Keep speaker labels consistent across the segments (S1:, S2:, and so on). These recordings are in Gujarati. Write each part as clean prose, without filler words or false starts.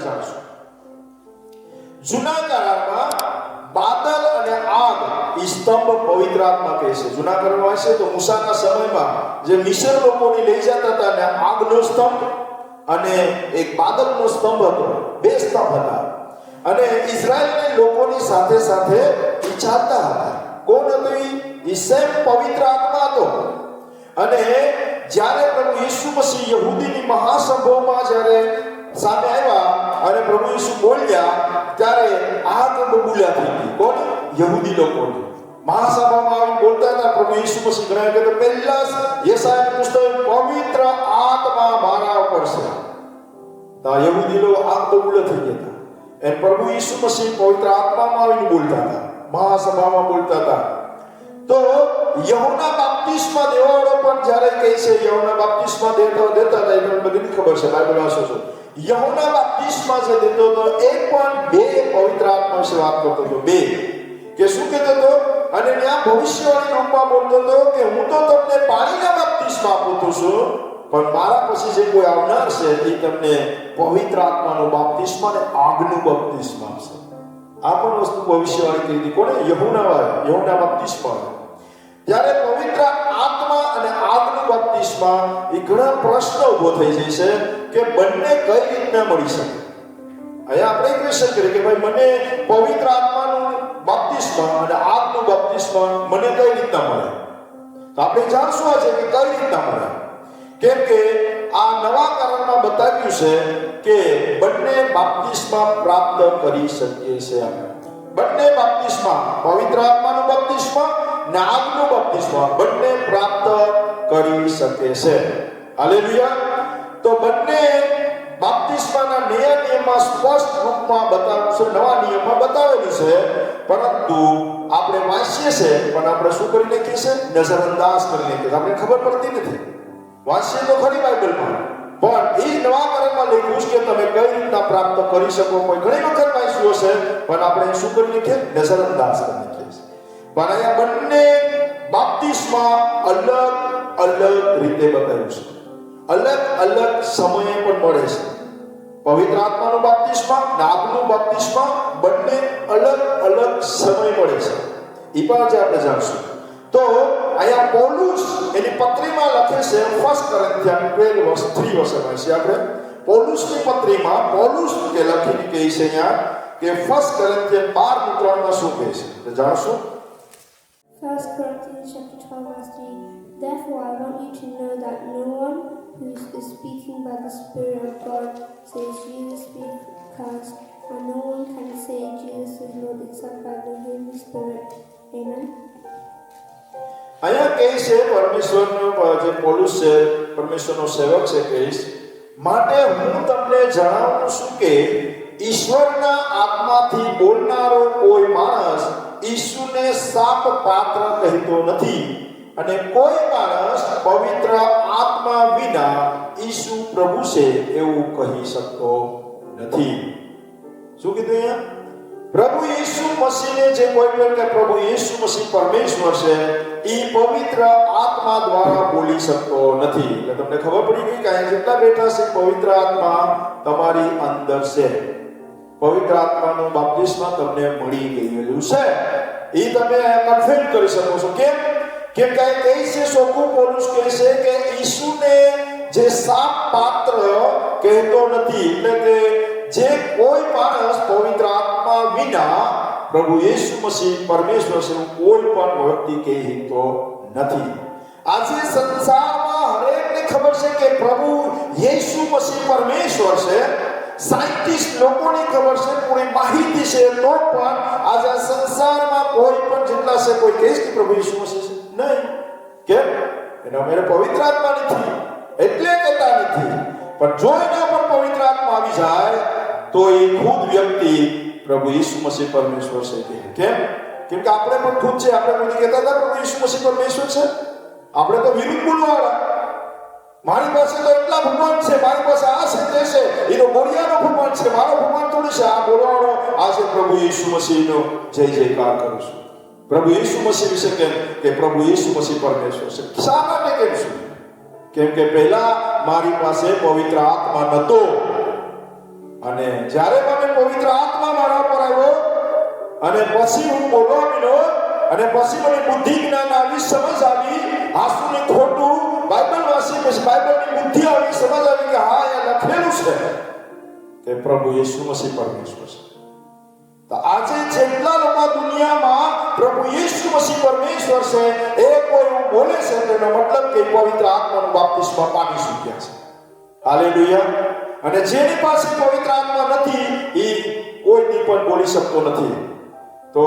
S1: જાણશું. જૂના કરારમાં બાદલ અને આગ એ સ્તંભ પવિત્ર આત્મા કહે છે. જૂના કરારમાં છે તો મૂસાના સમયમાં જે મિસ્ર લોકોને લઈ જતા હતા ને આગનો સ્તંભ અને એક બાદલનો સ્તંભ હતો, બે સ્તંભ હતા અને ઇઝરાયલના લોકોની સાથે સાથે એ ચાલતા હતા. કોણ હતો? એ સેમ પવિત્ર આત્મા હતો. અને જ્યારે પ્રભુ ઈસુ મસીહ યહૂદીની મહાસભામાં જ્યારે સામે આવ્યા અને પ્રભુ ઈસુ બોલ્યા ત્યારે આગ બબૂલા થઈ ગઈ. કોણ? યહૂદી લોકોની મહાસભામાં આવીને બોલતા હતા. પ્રભુ ઈસુ મસીહ ઘણા કે પહેલા યશાયાનું પુસ્તક પવિત્ર આત્મા મારા ઉપર છે. તો યહૂદી લોકો આગ બબૂલા થઈ ગયા હતા. અને પ્રભુ ઈસુ મસીહ પવિત્ર આત્મામાં આવીને બોલતા હતા, મહાસભામાં બોલતા હતા. તો યહોના બાપ્તિસ્મા દેવાળો પણ જ્યારે કહે છે યહોના બાપ્તિસ્મા દેતા હતા, એ તમને બધાને ખબર છે, બાઇબલ વાંચો છો. યહોના બાપ્તિસ્મા જે દેતો હતો એ પણ બે પવિત્ર આત્મા વિશે વાત કરતો હતો. બે કે શું કહેતો હતો? અને ત્યાં ભવિષ્યવાણી રૂપમાં બોલતો હતો કે હું તો તમને પાણીના બાપ્તિસ્મા આપું છું, પણ મારા પછી જે કોઈ આવનાર છે એ તમને પવિત્ર આત્માનો બાપ્તિસ્મા અને આગનું બાપ્તિસ્મા આપશે. આ પણ વસ્તુ ભવિષ્યવાણી કરી હતી. કોણે? યહોના બાપ્તિસ્મા. ત્યારે પવિત્ર આત્મા અને આગનું બાપ્તિસ્મા એ ઘણા પ્રશ્નો ઉભો થઈ જાય છે કે બંને કઈ રીતના મળી શકે. અહીંયા આપણે ક્વેશ્ચન કરીએ કે ભાઈ મને પવિત્ર આત્માનું બાપ્તિસ્મા અને આગનું બાપ્તિસ્મા મને કઈ રીતના મળે? તો આપણે જાણશું આજે કે કઈ રીતના મળે. કેમ કે આ નવા કરારમાં બતાવ્યું છે કે બંને બાપ્તિસ્મા પ્રાપ્ત કરી શકીએ છીએ. બંને બાપ્તિસ્મા, પવિત્ર આત્માનું બાપ્તિસ્મા અને આગનું બાપ્તિસ્મા બંને પ્રાપ્ત કરી શકે છે. હાલેલુયા. તો બંને બાપ્તિસ્માના નિયમમાં સ્પષ્ટ રૂપમાં બતાવ્યું છે, નવા નિયમમાં બતાવેલું છે, પરંતુ આપણે વાંચીએ છીએ પણ આપણે શું કરી નાખીએ છીએ? નજરઅંદાજ કરી નાખીએ છીએ. આપણે ખબર પડતી નથી. વાંચીએ તો ખરી બાઇબલમાં, પણ એ નવા કરારમાં લખ્યું છે કે તમે કઈ રીતના પ્રાપ્ત કરી શકો. કોઈ ઘણી વખત વાંચ્યું હશે પણ આપણે શું કરી નાખીએ? નજરઅંદાજ કરી નાખીએ છીએ. પણ અહીંયા બંને બાપ્તિસ્મા અલગ અલગ રીતે બતાવ્યું છે. અલગ અલગ સમયે પણ મળે છે. પવિત્ર આત્માનું બાપ્તિસ્મા અને આગનું બાપ્તિસ્મા બંને અલગ અલગ સમય મળે છે. એ પણ આજે આપણે જાણશું. તો અહીંયા પૌલુસ એની પત્રીમાં લખે છે 1 કોરિન્થિયન 12:3 વાંચીએ આપણે. પૌલુસની પત્રીમાં પૌલુસ કે લખીને કહે છે અહીંયા કે 1 કોરિન્થિયન 12:3 શું કહે છે તો જાણશું.
S2: 1 Corinthians chapter 12 verse 3. Therefore I want you to know that no one who is speaking by the Spirit of God says Jesus be cursed, and no one can say Jesus is Lord except by the Holy Spirit. Amen.
S1: અહીંયા કહે છે પરમેશ્વરનો જે પૌલુસ છે, પરમેશ્વરનો સેવક છે, કહીશ માટે હું તમને જણાવું છું કે ઈશ્વરના આત્માથી બોલનારો કોઈ માણસ ઈસુને શાપ પાત્ર કહેતો નથી, અને કોઈ માણસ પવિત્ર આત્મા વિના ઈસુ પ્રભુ છે એવું કહી શકતો નથી. શું કીધું અહીંયા? પ્રભુ ઈસુ મસીહને જે કોઈ કહે કે પ્રભુ ઈસુ મસીહ પરમેશ્વર છે એ પવિત્ર આત્મા દ્વારા બોલી શકતો નથી. એટલે તમને ખબર પડી ગઈ કે અહીંયા જેટલા બેઠા છે પવિત્ર આત્મા તમારી અંદર છે. પવિત્ર આત્માનું બાપ્તિસ્મા તમને મળી ગયેલું છે. એ તમે કન્ફર્મ કરી શકો છો. કેમ કે કહે છે સોખું પૌલુસ કહે છે કે ઈસુને જે શાપ પાત્ર કહેતો નથી, એટલે કે જે કોઈ માણસ પવિત્ર આત્મા વિના પ્રભુ ઈસુ મસીહ પરમેશ્વર છે કોઈ પણ વ્યક્તિ કહેતો નથી. આજે સંસારમાં હરેકને ખબર છે કે પ્રભુ ઈસુ મસીહ પરમેશ્વર છે. સાયન્ટિસ્ટ લોકોને ખબર છે, પૂરી માહિતી છે, તો પણ આજે સંસારમાં કોઈ પણ જેટલા છે કોઈ કહે કે પ્રભુ ઈસુ મસીહ છે નહીં. કેમ? એના મેરે પવિત્ર આત્મા નથી એટલે કહેતા નથી. પણ જો એના પર પવિત્ર આત્મા આવી જાય તો એ ખુદ વ્યક્તિ પ્રભુ ઈસુ મસીહ પરમેશ્વર છે. કેમ? કેમ કે આપણે પણ ખુદ છે. આપણે કોઈ કહેતા હતા પ્રભુ ઈસુ મસીહ પરમેશ્વર છે? આપણે તો વિરુદ્ધ બોલવાળા. મારી પાસે તો એટલા ભગવાન છે, મારી પાસે આ છે તે છે, એ તો બોરિયાનો ભગવાન છે, મારો ભગવાન થોડી છે. આ બોલવાનો આજે પ્રભુ ઈસુ મસીહનો જય જયકાર કરું છું. પ્રભુ ઈસુ મસીહ વિશે કેમ કે પ્રભુ ઈસુ મસીહ પરમેશ્વર છે. શા માટે કેમ છું? કેમ કે પહેલા મારી પાસે પવિત્ર આત્મા નહોતો. અને જ્યારે મને પવિત્ર આત્મા મારા પર આવ્યો અને પછી હું બોલવા માંડ્યો અને પછી મને બુદ્ધિ જ્ઞાન આવી, સમજ આવી, હાસુને ખોટું બાઇબલ વાંચી પછી બાઇબલની બુદ્ધિ આવી, સમજ આવી કે હા એ લખેલું છે કે પ્રભુ ઈસુ મસીહ પરમેશ્વર છે. તો આજે જેટલા લોકો દુનિયામાં પ્રભુ ઈસુ મસીહ પરમેશ્વર છે એ કોઈ એવું બોલે છે તેનો મતલબ કે પવિત્ર આત્માનું બાપ્તિસ્મા પામી ચૂક્યા છે. હાલેલુયા. અને જેની પાસે પવિત્ર આત્મા નથી એ કોઈ દી પણ બોલી શકતો નથી. તો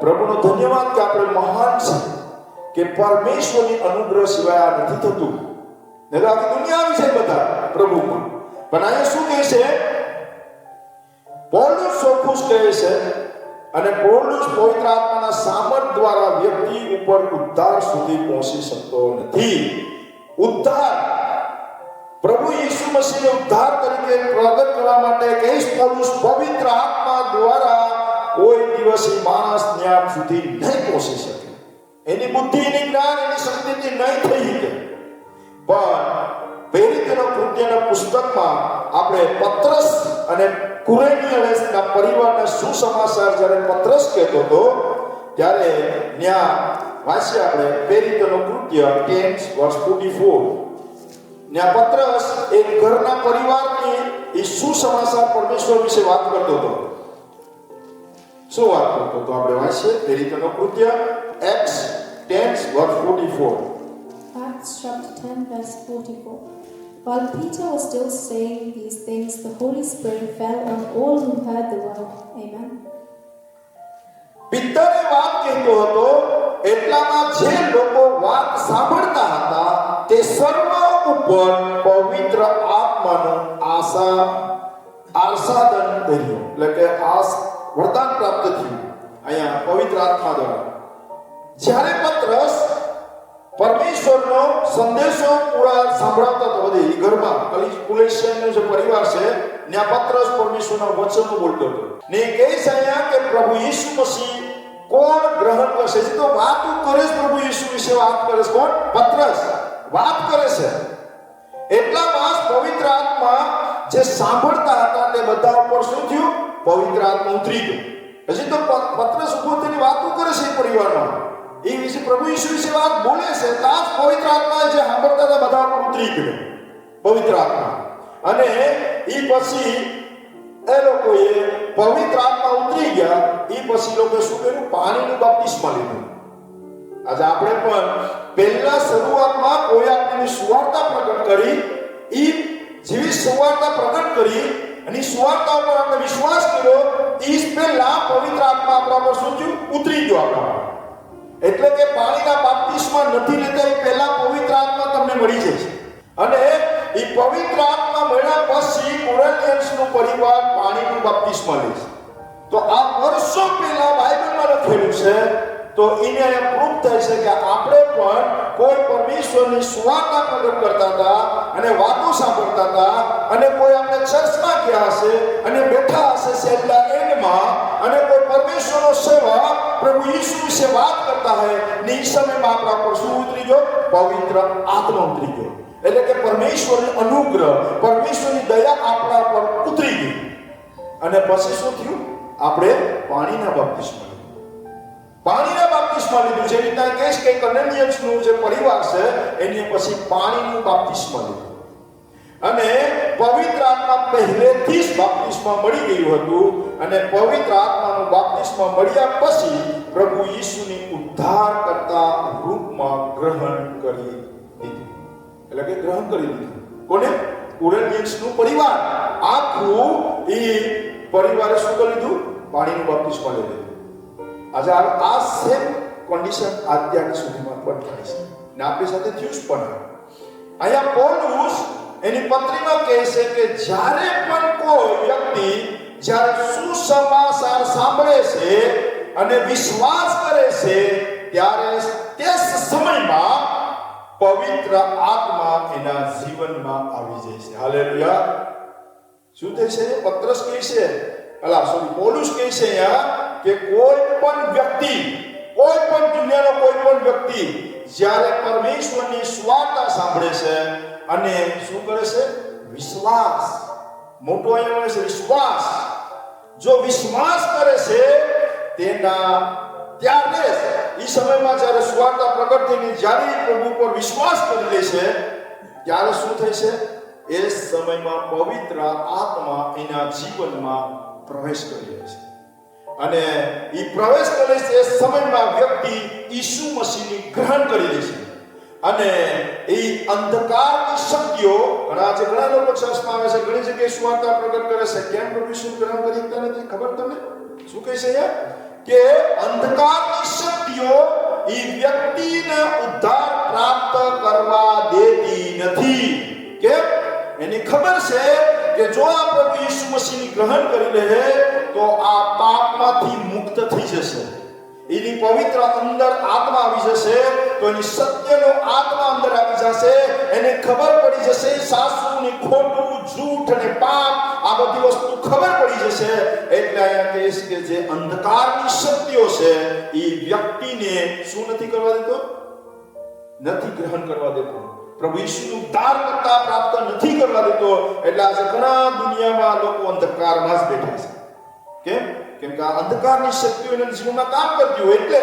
S1: પ્રભુનો ધન્યવાદ કે આપણે મહાન છે કે પરમેશ્વરની અનુગ્રહ સિવાય આ નથી થતું. નહીં તો આખી દુનિયા આવી છે બધા પ્રભુમાં. પણ અહીંયા શું કહે છે? પૌલુસ સોફુસ કહે છે અને પૌલુસ પવિત્ર આત્માના સામર્થ્ય દ્વારા વ્યક્તિ ઉપર ઉદ્ધાર સુધી પહોંચી શકતો નથી. ઉદ્ધાર પ્રભુ ઈસુ મસીહને ઉદ્ધાર તરીકે પ્રગટ કરવા માટે કહીશ પૌલુસ પવિત્ર આત્મા દ્વારા કોઈ દિવસ માણસ જ્ઞાન સુધી નહીં પહોંચી શકે. એની બુદ્ધિ, એની જ્ઞાન, એની શક્તિથી નહીં થઈ શકે. પણ પ્રેરિતોના કૃત્યના પુસ્તકમાં આપણે પત્રસ અને કુરેનિયસના પરિવારના સુસમાચાર જ્યારે પત્રસ કહેતો હતો ત્યારે ત્યાં વાંચીએ આપણે પ્રેરિતોનો કૃત્ય 10:44. ત્યાં પત્રસ એક ઘરના પરિવારની એ સુસમાચાર પરમેશ્વર વિશે વાત કરતો હતો. શું વાત કરતો હતો આપણે વાંચીએ પ્રેરિતોનો કૃત્ય Acts 10:44.
S3: Acts chapter 10 verse 44. While Peter was still saying these things, the Holy Spirit fell on all who heard the word. Amen.
S1: પિત્તરે વાત કહેતો હતો એટલામાં જે લોકો વાત સાંભળતા હતા તે સર્વ ઉપર પવિત્ર આત્માનું આસ્વાદન કર્યું. એટલે કે વરદાન પ્રાપ્ત થયું અહીંયા પવિત્ર આત્મા દ્વારા. જ્યારે પત્રસ પરમેશ્વરનો સંદેશો પૂરા સાંભળાવતા હતો બધી ઘરમાં કુલેશિયનનો જે પરિવાર છે ત્યાં પત્રસ પરમેશ્વરના વચનો બોલતો હતો ને કહે છે અહીંયા કે પ્રભુ ઈસુ મસીહ કોણ ગ્રહણ કરશે? જે તો વાતો કરે છે પ્રભુ ઈસુ વિશે વાત કરે છે કોણ? પત્રસ વાત કરે છે. એટલામાં પવિત્ર આત્મા જે સાંભળતા હતા તે બધા ઉપર શું થયું? પવિત્ર આત્મા ઉતરી ગયો. હજી તો પત્રસ ઉભો થઈને વાતો કરે છે પરિવારમાં એ વિશે પ્રભુ ઈસુ વિશે વાત બોલે છે તાજ પવિત્ર આત્મા જે સાંભળતા હતા બધા ઉપર ઉતરી ગયો પવિત્ર આત્મા. અને એ પછી એ લોકોએ પવિત્ર આત્મા ઉતરી ગયા એ પછી લોકો શું કર્યું? પાણીનું બાપ્તિસ્મા લીધું. આજે આપણે પણ પહેલા શરૂઆતમાં કોઈ આપણને સુવાર્તા પ્રગટ કરી એ જેવી સુવાર્તા પ્રગટ કરી અને સુવાર્તા ઉપર આપણે વિશ્વાસ કર્યો એ પહેલા પવિત્ર આત્મા આપણા પર શું થયું? ઉતરી ગયો આપણા પર. એટલે કે પાણીના બાપ્તિસ્મા નથી લેતા એ પહેલા પવિત્ર આત્મા તમને મળી જશે. અને એ પવિત્ર આત્મા મળ્યા પછી કોરિન્થિયન્સનું પરિવાર પાણીનું બાપ્તિસ્મા લે છે. તો આ વર્ષો પહેલા બાઇબલમાં લખેલું છે. તો એને પ્રૂફ થાય છે કે આપણે પણ કોઈ પરમેશ્વરની સુવાર્તા પ્રગટ કરતા હતા અને વાતો સાંભળતા હતા અને કોઈ આપણે ચર્ચમાં ગયા હશે અને બેઠા હશે સેલના એન્ડમાં અને કોઈ પરમેશ્વરનો સેવા પ્રભુ ઈસુ વિશે વાત કરતા હોય ને એ સમયમાં આપણા પર શું ઉતરી ગયો? પવિત્ર આત્મા ઉતરી ગયો. એટલે કે પરમેશ્વરનો અનુગ્રહ, પરમેશ્વરની દયા આપણા પર ઉતરી ગઈ. અને પછી શું થયું? આપણે પાણીના બાપ્તિસ્મા પાણીના બાપ્તિસ્મા લીધું. જે રીતના કહેશ કે કનેનિયન્સનું જે પરિવાર છે એની પછી પાણીનું બાપ્તિસ્મા લીધું. અને પવિત્ર આત્મા પહેલેથી જ બાપ્તિસ્મા મળી ગયું હતું અને પવિત્ર આત્માનું બાપ્તિસ્મા મળ્યા પછી પ્રભુ ઈસુની ઉદ્ધાર કરતા રૂપમાં ગ્રહણ કરી દીધું. એટલે કે ગ્રહણ કરી દીધું કોને? કોરિન્થિયન્સનું પરિવાર. આખું એ પરિવારે શું કરી લીધું? પાણીનું બાપ્તિસ્મા લઈ લીધું. આજે આ સેમ કન્ડિશન અત્યાર સુધીમાં પણ થાય છે ને આપણી સાથે થયું જ પણ. અહીંયા પૌલુસ એની પત્રીમાં કહે છે કે જ્યારે પણ કોઈ વ્યક્તિ જ્યારે સુસમાચાર સાંભળે છે અને વિશ્વાસ કરે છે ત્યારે તે સમયમાં પવિત્ર આત્મા એના જીવનમાં આવી જાય છે. હાલેલુયા. શું થાય છે? પત્રસ કહે છે પૌલુસ કહે છે અહીંયા કે કોઈ પણ વ્યક્તિ, કોઈ પણ દુનિયાનો કોઈ પણ વ્યક્તિ જ્યારે પરમેશ્વરની સુવાર્તા સાંભળે છે અને શું કરે છે? વિશ્વાસ મોટો અહીંયા છે વિશ્વાસ. જો વિશ્વાસ કરે છે તેના ત્યારે એ સમયમાં જ્યારે સુવાર્તા પ્રગટ થઈને જ્યારે પ્રભુ પર વિશ્વાસ કરી લે છે ત્યારે શું થાય છે? એ સમયમાં પવિત્ર આત્મા એના જીવનમાં પ્રવેશ કરી લે છે. અને એ પ્રવેશ કરે છે એ સમયમાં વ્યક્તિ ઈસુ મસીહની ગ્રહણ કરી લે છે. અને એ અંધકારની શક્તિઓ ઘણા લોકો ચર્ચમાં આવે છે, ઘણી જગ્યાએ સુવાર્તા પ્રગટ કરે છે, કેમ પ્રભુ ઈસુ ગ્રહણ કરી શકતા નથી? ખબર તમને શું કહે છે કે અંધકારની શક્તિઓ એ વ્યક્તિને ઉદ્ધાર પ્રાપ્ત કરવા દેતી નથી. કેમ? એની ખબર છે કે જો આ પ્રભુ ઈસુ મસીહની ગ્રહણ કરી લે તો આ પાપમાંથી મુક્ત થઈ જશે. એની પવિત્ર અંદર આત્મા આવી જશે, તો એની સત્યનો આત્મા અંદર આવી જશે. એને ખબર પડી જશે સાચું ને ખોટું, જૂઠ અને પાપ, આ બધી વસ્તુ ખબર પડી જશે. એટલે અહીંયા કહે છે કે જે અંધકારની શક્તિઓ છે એ વ્યક્તિને શું નથી કરવા દેતો? નથી ગ્રહણ કરવા દેતો. પ્રભુ ઈસુનું ઉદ્ધાર કરતા પ્રાપ્ત નથી કરવા દેતો. એટલે આજે ઘણા દુનિયામાં લોકો અંધકારમાં જ બેઠા છે. કેમ? કેમ કે આ અંધકારની શક્તિઓ એના જીવનમાં કામ કરતી હોય એટલે.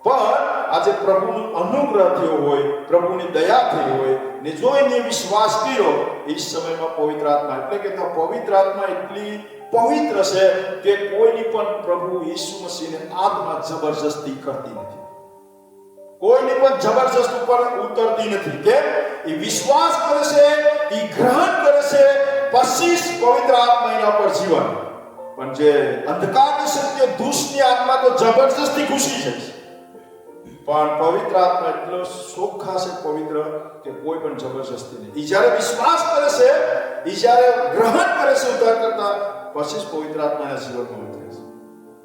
S1: પણ આજે પ્રભુનું અનુગ્રહ થયો હોય, પ્રભુની દયા થઈ હોય ને જો એને વિશ્વાસ કર્યો એ સમયમાં પવિત્ર આત્મા, એટલે કે પવિત્ર આત્મા એટલી પવિત્ર છે કે કોઈની પણ પ્રભુ ઈસુ મસીહને આત્મા જબરજસ્તી કરતી નથી. કોઈની પણ જબરજસ્ત ઉપર ઉતરતી નથી. કેમ? એ વિશ્વાસ કરે છે, એ ગ્રહણ કરે છે, પછી પવિત્ર આત્મા એના પર જીવન. પણ જે અંધકારની શક્તિ, દુષ્ટની આત્મા તો જબરજસ્તી ઘૂસી જાય છે. પણ પવિત્ર આત્મા એટલો ચોખ્ખા છે, પવિત્ર, કે કોઈ પણ જબરજસ્તી નહીં. એ જ્યારે વિશ્વાસ કરે છે, એ જ્યારે ગ્રહણ કરે છે ઉદ્ધાર કરતા, પછી જ પવિત્ર આત્માના જીવનમાં ઉતરે છે.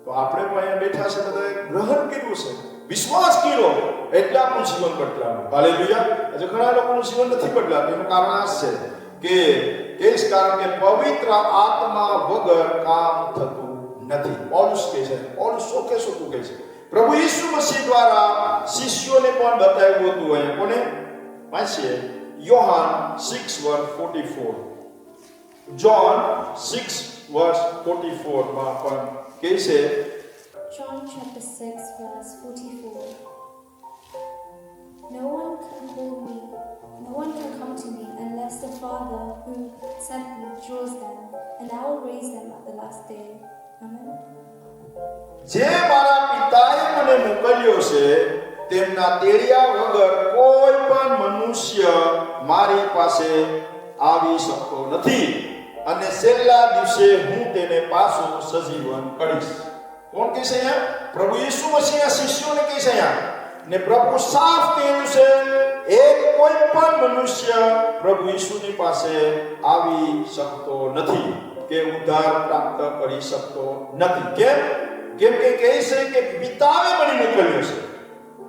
S1: તો આપણે પણ અહીંયા બેઠા છે, બધાએ ગ્રહણ કર્યું છે, વિશ્વાસ કર્યો, એટલે આપણું જીવન બદલાયું. હાલેલુયા. આજે ઘણા લોકોનું જીવન નથી બદલાતું. એનું કારણ આ છે કે કારણ કે પવિત્ર આત્મા વગર કામ થતું નથી. પૌલુસ કહે છે, પૌલુસ ચોખ્ખે ચોખ્ખું કહે છે, પ્રભુ ઈસુ મસીહ દ્વારા શિષ્યોને પણ બતાવ્યું હતું. અહીંયા કોને વાંચીએ? યોહાન 6:44. જોન 6:44 માં પણ કહે છે,
S3: John chapter 6 verse 44. No one can come to me unless the Father who sent me draws them, and I will raise them at the last day. Amen.
S1: જે મારા પિતાએ મને મોકલ્યો છે તેમના તેડ્યા વગર કોઈ પણ મનુષ્ય મારી પાસે આવી શકતો નથી, અને છેલ્લા દિવસે હું તેને પાછો સજીવન કરીશ. કોણ કહે છે અહીંયા? પ્રભુ ઈસુ મસીહના શિષ્યોને કહે છે અહીંયા. ને પ્રભુ સાફ કહ્યું છે, એક કોઈ પણ મનુષ્ય પ્રભુ ઈસુની પાસે આવી શકતો નથી, કે ઉદ્ધાર પ્રાપ્ત કરી શકતો નથી. કેમ કે કહે છે કે પિતાએ મને મોકલ્યો છે,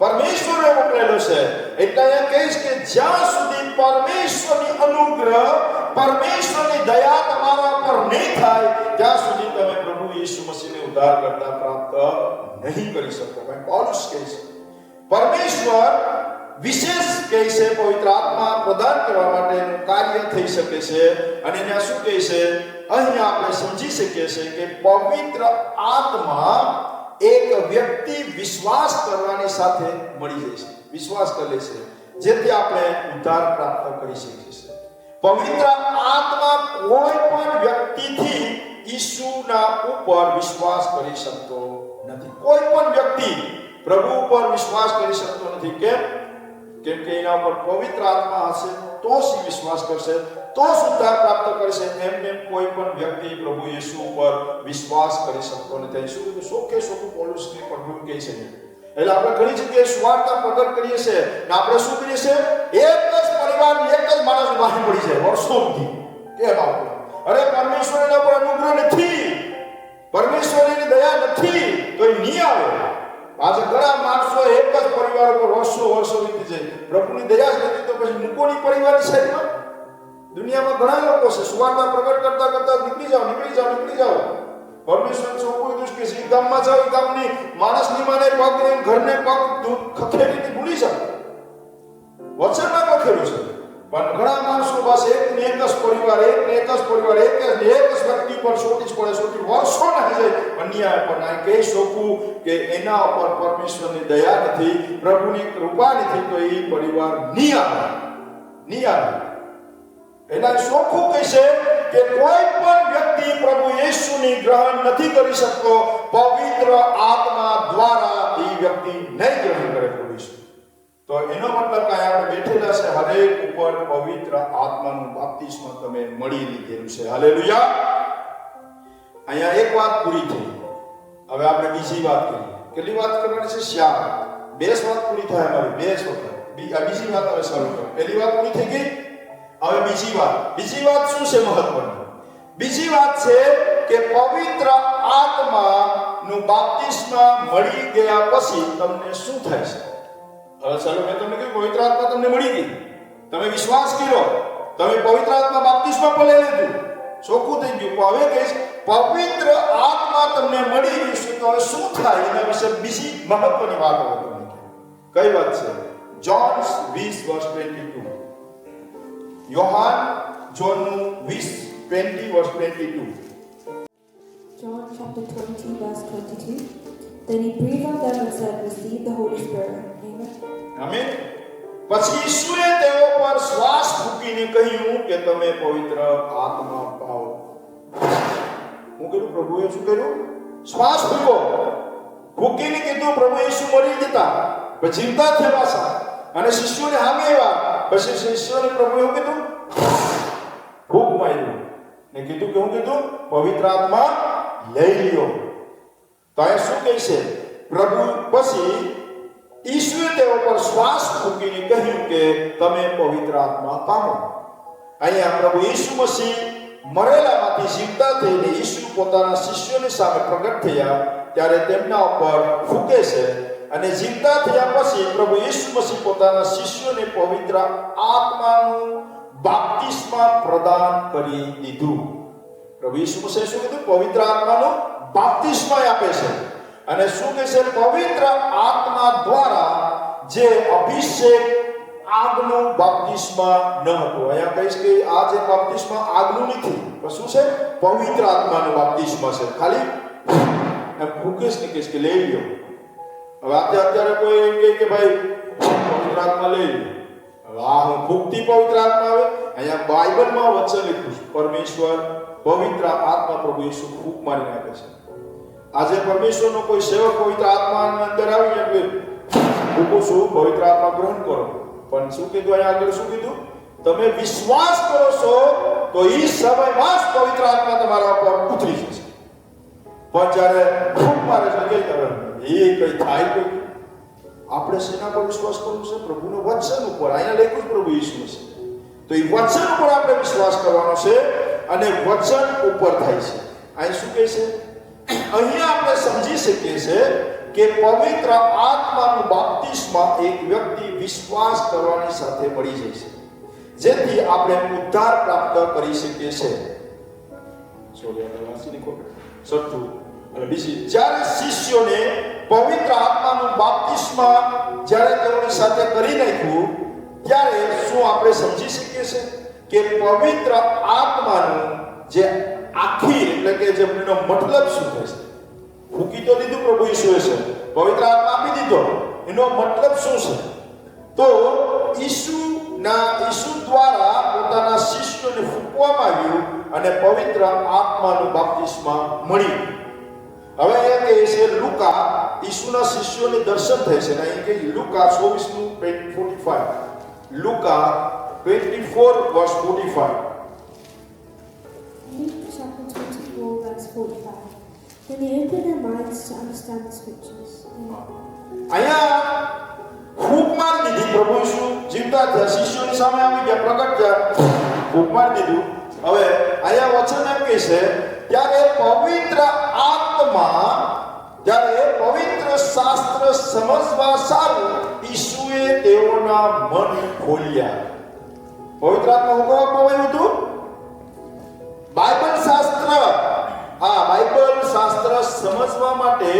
S1: પરમેશ્વરે મોકલેલો છે. એટલે અહીંયા કહીશ કે જ્યાં સુધી પરમેશ્વરની અનુગ્રહ, પરમેશ્વરની દયા તમારા પર નહીં થાય, ત્યાં સુધી તમે પ્રભુ ઈસુ મસીહને ઉદ્ધાર કરતા પ્રાપ્ત નહીં કરી શકો. ભાઈ પૌલુસ કહે છે પરમેશ્વર વિશેષ કહે છે પવિત્ર આત્મા પ્રદાન કરવા માટેનું કાર્ય થઈ શકે છે. અને ત્યાં શું કહે છે? અહીંયા આપણે સમજી શકીએ છીએ કે પવિત્ર આત્મા એક વ્યક્તિ વિશ્વાસ કરવાની સાથે મળી જાય છે, વિશ્વાસ કરે છે, જેથી આપણે ઉદ્ધાર પ્રાપ્ત કરી શકીએ છીએ. પવિત્ર આત્મા કોઈ પણ વ્યક્તિથી ઈસુના ઉપર વિશ્વાસ કરી શકતો નથી. કોઈ પણ વ્યક્તિ પ્રભુ ઉપર વિશ્વાસ કરી શકતો નથી. કેમ કે એના ઉપર પવિત્ર આત્મા હશે તો જ વિશ્વાસ કરશે, તો જ ઉદ્ધાર પ્રાપ્ત કરશે. એમ કોઈ પણ વ્યક્તિ પ્રભુ ઈસુ ઉપર વિશ્વાસ કરી શકતો નથી. શું કીધું? ચોખ્ખે ચોખ્ખું પૌલુસની પ્રભુ કહે છે. એટલે આપણે ઘણી જગ્યાએ સુવાર્તા પ્રગટ કરીએ છીએ ને આપણે શું કરીએ છીએ? એક જ પરિવાર, એક જ માણસ બહાર પડી જાય વર્ષો સુધી. કેમ આપણે? અરે પરમેશ્વર એના પર અનુગ્રહ નથી, પરમેશ્વરની દયા નથી, તો એ નહીં આવે. આજે ઘણા માણસો એક જ પરિવાર ઉપર વર્ષો વીતી જાય, પ્રભુની દયા જ નથી, તો પછી મૂકોની પરિવારની સાઈડમાં. દુનિયામાં ઘણા લોકો છે સુવાર્તા પ્રગટ કરતા નીકળી જાઓ. પરમેશ્વર ચોખ્ખું દુષ્ટ કે જે ગામમાં જાવ, ગામની માણસની માને પગ ને ઘરને પગ ખખેરીને ભૂલી જાવ. વચનમાં લખેલું છે પણ ઘણા માણસો પાસે એક ને એક જ પરિવાર એક જ વ્યક્તિ પર છોટી વર્ષો ના જાય અન્યાય પર ના કહી શકું કે એના ઉપર પરમેશ્વરની દયા નથી, પ્રભુની કૃપા નથી, તો એ પરિવાર નહીં આવે. એના ચોખ્ખું કહેશે કે કોઈ પણ વ્યક્તિ પ્રભુ યેસુની ગ્રહણ નથી કરી શકતો, પવિત્ર આત્મા દ્વારા એ વ્યક્તિ નહીં ગ્રહણ કરે પ્રભુ યેસુ. તો એનો મતલબ કે આપણે બેઠેલા છે હરેક ઉપર પવિત્ર આત્માનું બાપ્તિસ્મ તમે મળી લીધેલું છે. હાલેલુયા. અહીંયા એક વાત પૂરી થઈ. હવે આપણે બીજી વાત કરીએ. કેટલી વાત કરવાની છે? શ્યામ. 2 વાત પૂરી થાય અમારી 2 વખત. બીજી વાત હવે શરૂ કરો. પહેલી વાત પૂરી થઈ ગઈ. હવે બીજી વાત શું છે મહત્વની? બીજી વાત છે કે પવિત્ર આત્માનું બાપ્તિસ્મ મળી ગયા પછી તમને શું થાય છે? હવે ચાલો મેં તમને કહ્યું પવિત્ર આત્મા તમને મળી ગઈ, તમે વિશ્વાસ કર્યો, તમે પવિત્ર આત્મા બાપ્તિસ્મ પણ લઈ લીધું, ચોખ્ખું થઈ ગયું. હવે કહીશ પવિત્ર આત્મા તમને મળી ગયું છે તો હવે શું થાય એના વિશે બીજી મહત્વની વાત હવે તમને કઈ વાત છે? John 20:22. Yohan જોનનું 20:22.
S3: John chapter 20, verse 22. Then he breathed on them and said, "Receive the Holy Spirit." Amen.
S1: Amen. પછી ઈસુએ તેઓ પર શ્વાસ ફૂંકીને કહ્યું કે તમે પવિત્ર આત્મા પાઓ. હું કીધું પ્રભુએ શું કર્યું? શ્વાસ ફૂંકીને કીધું. પ્રભુ ઈસુ મરી જતા પછી જીવતા થયા પાછા અને શિષ્યોને સામે આવ્યા. પછી શિષ્યોને પ્રભુએ શું કીધું? ફૂંક માર્યું ને કીધું કે હું કીધું પવિત્ર આત્મા લઈ લ્યો. તો એ શું કહે છે? પ્રભુ પછી ઈસુએ તેઓ પર શ્વાસ ફૂંકીને કહ્યું કે તમે પવિત્ર આત્મા પામો. અહીંયા પ્રભુ ઈસુ મસીહ મરેલામાંથી જીવતા થઈને ઈસુ પોતાના શિષ્યોની સામે પ્રગટ થયા ત્યારે તેમના ઉપર ફૂંકે છે અને જીવતા થયા પછી પ્રભુ ઈસુ મસીહ પોતાના શિષ્યોને પવિત્ર આત્માનું બાપ્તિસ્મ પ્રદાન કરી દીધું. પ્રભુ ઈસુ મસીહે શું કીધું? પવિત્ર આત્માનું બાપ્તિસ્મ આપે છે. અને શું કહે છે? પવિત્ર આત્મા દ્વારા જે અભિષેક આગનું બાપ્તિસ્મ ન હતું. અહીંયા કહીશ કે આ જે બાપ્તિસ્મ આગનું નથી, પણ શું છે? પવિત્ર આત્માનું બાપ્તિસ્મ છે. ખાલી ફૂકેશ ને કહીશ કે લઈ લ્યો. હવે અત્યારે કોઈ એમ કહે કે ભાઈ પવિત્ર આત્મા લઈ લ્યો. હવે આ હું ફૂકતી પવિત્ર આત્મા આવે. અહીંયા બાઇબલમાં વચન લખ્યું છે પરમેશ્વર પવિત્ર આત્મા પ્રભુ ઈસુ ફૂંક મારીને આપે છે. આજે પરમેશ્વરનો કોઈ સેવક પવિત્ર આત્માની અંદર આવી જાય ફૂંકું છું પવિત્ર આત્મા ગ્રહણ કરો. પણ શું કીધું? અહીંયા આગળ શું કીધું? તમે વિશ્વાસ કરો છો તો એ સમયમાં જ પવિત્ર આત્મા તમારા ઉપર ઉતરી જશે. પણ જ્યારે ફૂંક મારે છે કઈ કરે એ કઈ થાય કોઈ? આપણે શેના પર વિશ્વાસ કરવો છે? પ્રભુનું વચન ઉપર. અહીંયા લખ્યું પ્રભુ ઈસુ છે તો એ વચન ઉપર આપણે વિશ્વાસ કરવાનો છે અને વચન ઉપર થાય છે. અહીં શું કહે છે? અહીંયા આપણે સમજી શકીએ છીએ કે પવિત્ર આત્માનું બાપ્તિસ્મ એક વ્યક્તિ વિશ્વાસ કરવાની સાથે મળી જાય છે, જેથી આપણે ઉદ્ધાર પ્રાપ્ત કરી શકીએ છીએ. સત્તું અને બીજી જ્યારે શિષ્યોને પવિત્ર આત્માનું બાપ્તિસ્મ જ્યારે તેઓની સાથે કરી નાખ્યું ત્યારે શું આપણે સમજી શકીએ છીએ કે પવિત્ર આત્માનું જે આખી એટલે કે જે એનો મતલબ શું થશે? ફૂંકી તો દીધું પ્રભુ ઈસુએ છે, પવિત્ર આત્મા આપી દીધો, એનો મતલબ શું છે? તો ઈસુ દ્વારા પોતાના શિષ્યોને ફૂંકવામાં આવ્યું અને પવિત્ર આત્માનું બાપ્તિસ્મ મળ્યું. હવે એ કહે છે લુકા ઈસુના શિષ્યોને દર્શન થાય છે ને એ કે Luka 24:45. Luka 24:45.
S2: Luke chapter 24, verse 45. Then they opened their minds to understand the scriptures.
S1: અહીંયા ફૂંક મારી દીધી પ્રભુ ઈસુ જીવતા થયા, શિષ્યોની સામે આવી ગયા, પ્રગટ થયા, ફૂંક મારી દીધું. હવે અહીંયા વચન એમ કહે છે ત્યારે પવિત્ર આત્મા જ્યારે પવિત્ર શાસ્ત્ર સમજવા સારું ઈસુએ તેઓના મન ખોલ્યા. પવિત્ર આત્મા હું કહું હતું બાઇબલ શાસ્ત્ર સમજવા માટે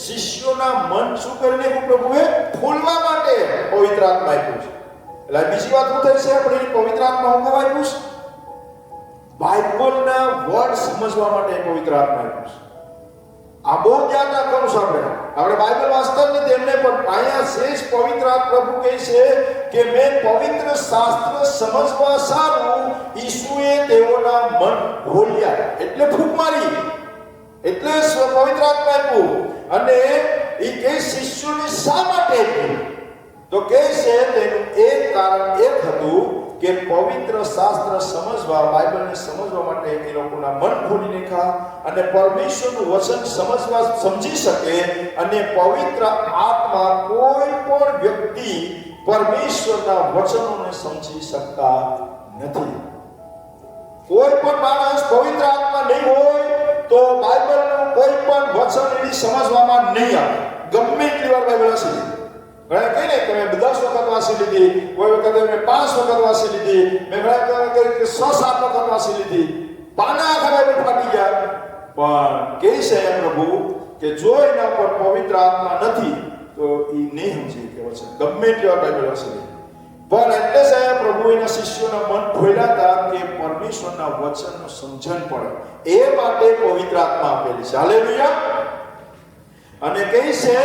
S1: શિષ્યોના મન શું કરીને પ્રભુએ ખોલવા માટે પવિત્ર આત્મા આપ્યું છે. એટલે બીજી વાત શું થઈ છે આપણે પવિત્ર આત્મા હું આપ્યું છે બાઇબલના વર્ડ સમજવા માટે પવિત્ર આત્મા આપ્યું છે આ બહુ ધ્યાન રાખવાનું છે આપણે બાઇબલ વાંચતા જ નથી એમને પણ અહીંયા શેષ પવિત્ર આત્મા પ્રભુ કહે છે કે મેં પવિત્ર શાસ્ત્ર સમજવા સારું ઈસુએ તેઓના મન ખોલ્યા એટલે ફૂંક મારી એટલે પવિત્ર આત્મા આપ્યું અને એ કે શિષ્યોને શા માટે આપ્યું તો કહે છે તેનું એક કારણ એક હતું કે પવિત્ર શાસ્ત્ર સમજવા બાઇબલને સમજવા માટે એ લોકોના મન ખોલી નાખ્યા અને પરમેશ્વરનું વચન સમજી શકે અને પવિત્ર આત્મા કોઈ પણ વ્યક્તિ પરમેશ્વરના વચનોને સમજી શકતા નથી કોઈ પણ માણસ પવિત્ર આત્મા નહીં હોય તો બાઇબલનું કોઈ પણ વચન એની સમજવામાં નહીં આવે ગમે એટલી વાર બાઇબલ હશે ઘણા કહે ને કે મેં 10 વખત વાંચી લીધી કોઈ વખત મેં 5 વખત વાંચી લીધી મેં ઘણા કહે કે 6-7 વખત વાંચી લીધી પાના આખા બાઇબલ ફાટી ગયા પણ કહે છે પ્રભુ કે જો એના પર પવિત્ર આત્મા નથી તો એ નહીં સમજી કે વચન ગમે એટલી વાર બાઇબલ વાંચી પણ એટલે છે પ્રભુ એના શિષ્યોના મન ખોલ્યા હતા કે પરમેશ્વરના વચનનું સમજણ પડે એ માટે પવિત્ર આત્મા આપેલી છે હાલેલુયા અને કહે છે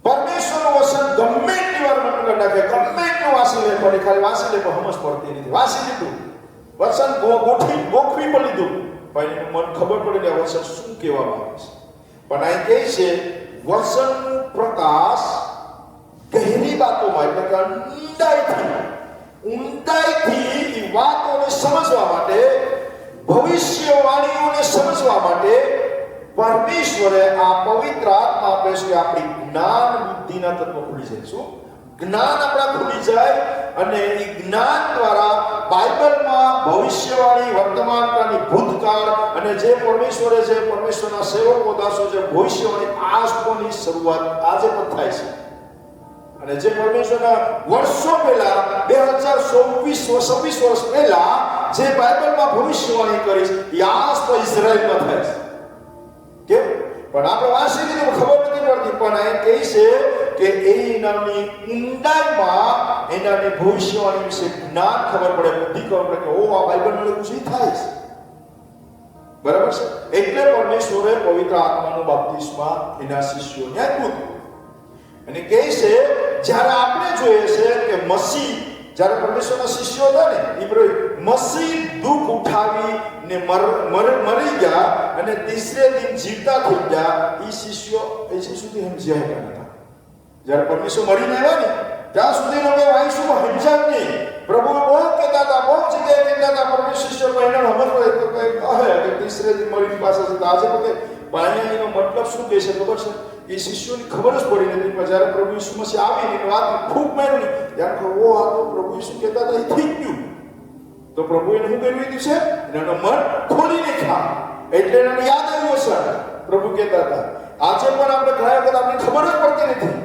S1: પરમેશ્વરનું વચન ગમે એટલી વાર મન કરી નાખે ગમે એટલું વાંચી લે પણ ખાલી વાંચી લે પણ સમજ પડતી નથી વાંચી લીધું વચન ગોખવી પણ લીધું પણ એનું મન ખબર પડે કે વચન શું કહેવા માંગે છે પણ અહીં કહે છે વચનનું પ્રકાશ ગહેરી વાતોમાં એટલે કે ઊંડાઈથી વાતોને સમજવા માટે ભવિષ્યવાણીઓને સમજવા માટે પરમેશ્વરે આ પવિત્ર આત્મા આપે છે કે આપણી જ્ઞાન બુદ્ધિના તત્વો ખુલી જાય શું જ્ઞાન આપણા ખુલી જાય અને એ જ્ઞાન દ્વારા બાઇબલમાં ભવિષ્યવાણી વર્તમાનકાળની ભૂતકાળ અને જે પરમેશ્વરે જે પરમેશ્વરના સેવકો દાસો જે ભવિષ્યવાણી આજની શરૂઆત આજે પણ થાય છે અને જે પરમેશ્વરના વર્ષો પહેલા 2026 વર્ષ પહેલા જે બાઇબલમાં ભવિષ્યવાણી કરી છે આજ તો ઇઝરાયલમાં થાય છે કેમ પણ આપણે વાંચી લીધું ખબર નથી પડતી પણ એ કહે છે કે એનાની ઊંડાઈમાં એનાની ભવિષ્યવાણી વિશે જ્ઞાન ખબર પડે બુદ્ધિ ખબર પડે કે ઓ આ બાઇબલમાં લખ્યું છે થાય છે બરાબર છે એટલે પરમેશ્વરે પવિત્ર આત્માનું બાપ્તિસ્મા એના શિષ્યોને આપ્યું અને કહે છે જ્યારે આપણે જોઈએ છે કે મસીહ જ્યારે પરમેશ્વરના શિષ્યો હતા ને એ મસીહ દુઃખ ઉઠાવી ને મરી ગયા અને તીસરે દિન જીવતા થઈ ગયા એ શિષ્યો સુધી સમજ્યા હતા જ્યારે પરમેશ્વર મરીને આવ્યા ને ત્યાં સુધી લોકો વાંચુમાં સમજ્યા નહીં પ્રભુ બહુ કહેતા હતા બહુ જગ્યાએ કહેતા હતા પરમેશ્વર શિષ્યો મહિના સમજ પડે તો કહે કે તીસરે દિન મરીની પાસે જતા આજે પોતે પાણીનો મતલબ શું કહે છે ખબર છે એ શિષ્યોની ખબર જ પડી નથી પણ જ્યારે પ્રભુ ઈસુ મસીહ આવી ને વાત ખૂબ માન્યું ને ત્યારે કહો ઓ આ તો પ્રભુ ઈસુ કહેતા હતા એ થઈ ગયું તો પ્રભુ એને શું કરી દીધું છે એનું મન ખોલી નાખ્યા એટલે એને યાદ આવ્યું છે પ્રભુ કહેતા હતા આજે પણ આપણે ઘણા વખત આપણે ખબર જ પડતી નથી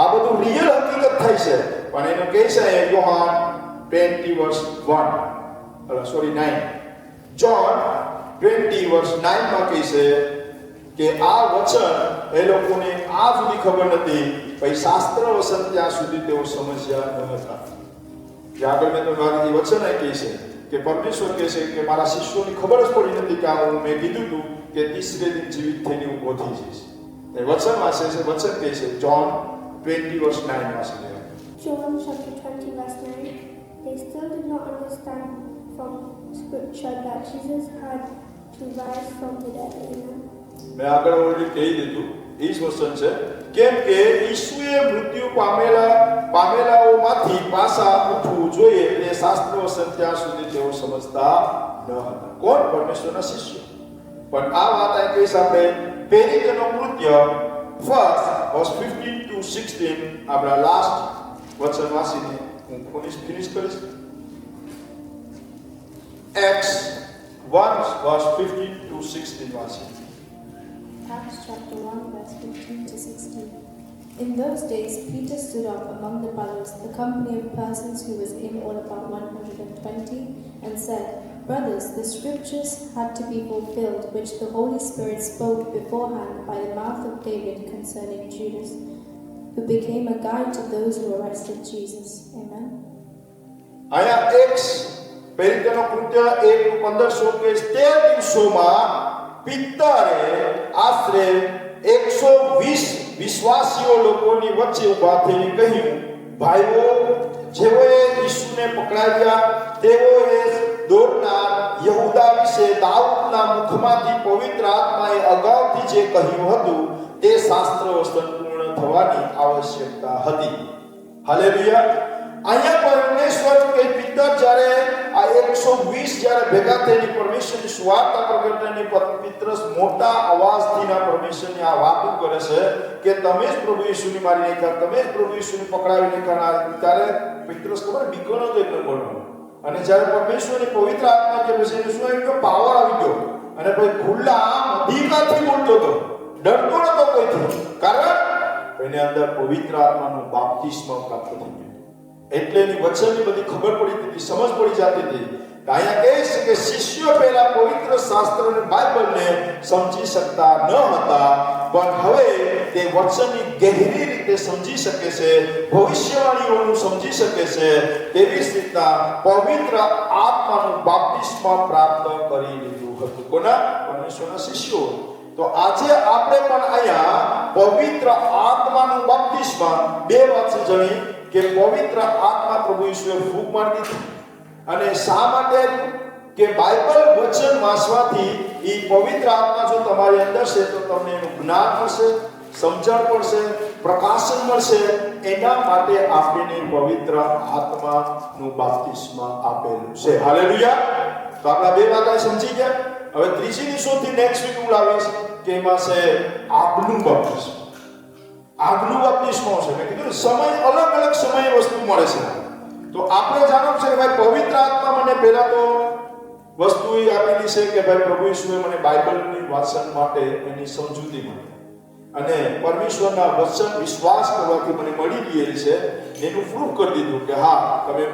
S1: આ બધું રિયલ હકીકત થાય છે પણ એનું કહે છે યોહાન 20:9 જોન 20:9 કહે છે કે આ વચન એ લોકોને આ સુધી ખબર નથી પછી શાસ્ત્ર વચન ત્યાં સુધી તેઓ સમજ્યા ન હતા જે આગળ મેં તમને વાત વચન એ કહે છે કે પરમેશ્વર કહે છે કે મારા શિષ્યોની ખબર જ પડી નથી કે આ મેં કીધું હતું કે તીસરે દિન જીવિત થઈને હું પહોંચી જઈશ એ વચન વાંચે છે વચન કહે છે જોન 20:9 વાંચી લે
S2: John chapter 20 verse 9. They still did not understand from scripture that Jesus had to rise from the dead. Amen.
S1: મેં આગળ ઓલરેડી કહી દીધું એ જ વચન છે કેમ કે ઈસુએ મૃત્યુ પામેલાઓમાંથી પાછા ઉઠવું જોઈએ એ શાસ્ત્ર વચન ત્યાં સુધી તેઓ સમજતા ન હતા કોણ પરમેશ્વરના શિષ્યો પણ આ વાત અહીં કહીશ આપણે પેરિતનો કૃત્ય 1:15-16 આપણા લાસ્ટ વચન વાંચીને હું ફિનિશ કરીશ Acts 1:15-16 વાંચીને
S3: Acts chapter 1 verse 15-16. In those days Peter stood up among the brothers, the company of persons who was in all about 120, and said, Brothers, the scriptures had to be fulfilled which the Holy Spirit spoke beforehand by the mouth of David concerning Judas, who became a guide to those who arrested Jesus. Amen.
S1: અહીંયા એક્સ પેરિતનો કૃત્ય 1:15 કે તે દિવસોમાં પિત્તરે આશરે 120 વિશ્વાસીઓ લોકોની વચ્ચે ઊભા થઈને કહ્યું, ભાઈઓ, જેઓએ ઈસુને પકડાવ્યા તેઓએ દોરનાર યહૂદા વિશે દાઉદના મુખમાંથી પવિત્ર આત્માએ અગાઉથી જે કહ્યું હતું તે શાસ્ત્ર સંપૂર્ણ થવાની આવશ્યકતા હતી. હાલેલુયા. અહીંયા પરમેશ્વર કે પિત્તર જ્યારે આ 120 જ્યારે ભેગા થઈને પરમેશ્વરની સુવાર્તા પ્રગટની પિત્રસ મોટા અવાજથી ના પરમેશ્વરની આ વાતો કરે છે કે તમે જ પ્રભુ ઈસુની મારી નાખ્યા, તમે જ પ્રભુ ઈસુની પકડાવી નાખ્યા. ત્યારે પિત્રસ ખબર બીકોનો તો એક નંબરનો. અને જ્યારે પરમેશ્વરની પવિત્ર આત્મા કે પછી શું આવી ગયો, પાવર આવી ગયો અને પછી ખુલ્લા અધિકારથી બોલતો હતો, ડરતો નતો કોઈથી. કારણ એની અંદર પવિત્ર આત્માનું બાપ્તિસ્મ પ્રાપ્ત થઈ ગયું. એટલે એની વચનની બધી ખબર પડી હતી, સમજ પડી જતી હતી. અહીંયા કહે છે કે શિષ્યો પહેલા પવિત્ર શાસ્ત્ર અને બાઇબલને સમજી શકતા ન હતા, પણ હવે તે વચનની ગહેરી રીતે સમજી શકે છે, ભવિષ્યવાણીઓનું સમજી શકે છે. તેવી જ રીતના પવિત્ર આત્માનું બાપ્તિસ્મ પ્રાપ્ત કરી લીધું હતું. કોના? પરમેશ્વરના શિષ્યો. તો આજે આપણે પણ અહીંયા પવિત્ર આત્માનું બાપ્તિસ્મ બે વાત છે જણી કે પવિત્ર આત્મા પ્રભુ ઈશ્વરે ફૂંક મારી દીધી. અને શા માટે? કે બાઇબલ વચન વાંચવાથી એ પવિત્ર આત્મા જો તમારી અંદર છે તો તમને એનું જ્ઞાન મળશે, સમજણ મળશે, પ્રકાશન મળશે. એના માટે આપણને પવિત્ર આત્માનું બાપ્તિસ્મ આપેલું છે. હાલેલુયા. તો આપણા બે વાતો સમજી ગયા. હવે ત્રીજીની શોધથી નેક્સ્ટ વીક હું લાવીશ કે એમાં છે આગનું બાપ્તિસ્મ. આગનું બાપ્તિસ્મ છે. મેં કીધું સમય અલગ અલગ સમયે વસ્તુ મળે છે. તો આપણે જાણવું છે કે ભાઈ પવિત્ર આત્મા મને પહેલા તો વસ્તુ એ આપેલી છે કે ભાઈ પ્રભુ ઈશ્વરે મને બાઇબલની વાંચન માટે એની સમજૂતી મળી અને પરમેશ્વરના વચન વિશ્વાસ કરવાથી મને મળી ગયેલી છે. એનું પ્રૂફ કરી દીધું કે હા તમે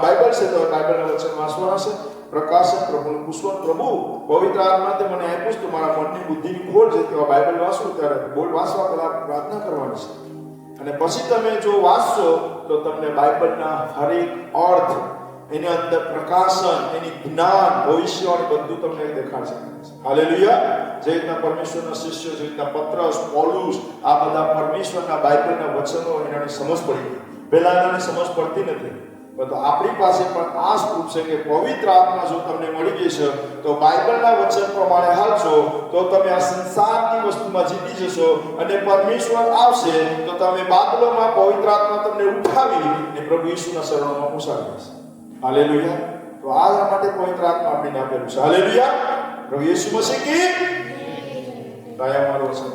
S1: બાઇબલ છે તો બાઇબલના વચન વાંચવાના છે. પ્રકાશન પ્રભુનું પુષ્પ પ્રભુ પવિત્ર આત્મા તે મને આપ્યું તો મારા મનની બુદ્ધિની ખોલ છે કે બાઇબલ વાંચું ત્યારે બોલ વાંચવા પહેલા પ્રાર્થના કરવાની છે. અને પછી તમે જો વાંચશો તો તમને બાઇબલના હરેક અર્થ, એની અંદર પ્રકાશન, એની જ્ઞાન, ભવિષ્યવાણી બધું તમને દેખાડશે. હાલેલુયા. જે રીતના પરમેશ્વરના શિષ્યો, જે રીતના પત્રસ, પૌલુસ, આ બધા પરમેશ્વરના બાઇબલના વચનો એને સમજ પડી. પહેલા એને સમજ પડતી નથી. તો આપણી પાસે પણ આ સ્વરૂપ છે કે પવિત્ર આત્મા જો તમને મળી ગઈ છે તો બાઇબલના વચન પ્રમાણે હાલશો તો તમે આ સંસારની વસ્તુમાં જીતી જશો. અને પરમેશ્વર આવશે તો તમે બાદલોમાં પવિત્ર આત્મા તમને ઉઠાવી અને પ્રભુ ઈસુના શરણોમાં પહોંચાડી દેશે. હાલેલુયા. તો આ માટે પવિત્ર આત્મા આપણને આપેલું છે. હાલેલુયા. પ્રભુ ઈસુ મસીહ કી જય. મારો વચન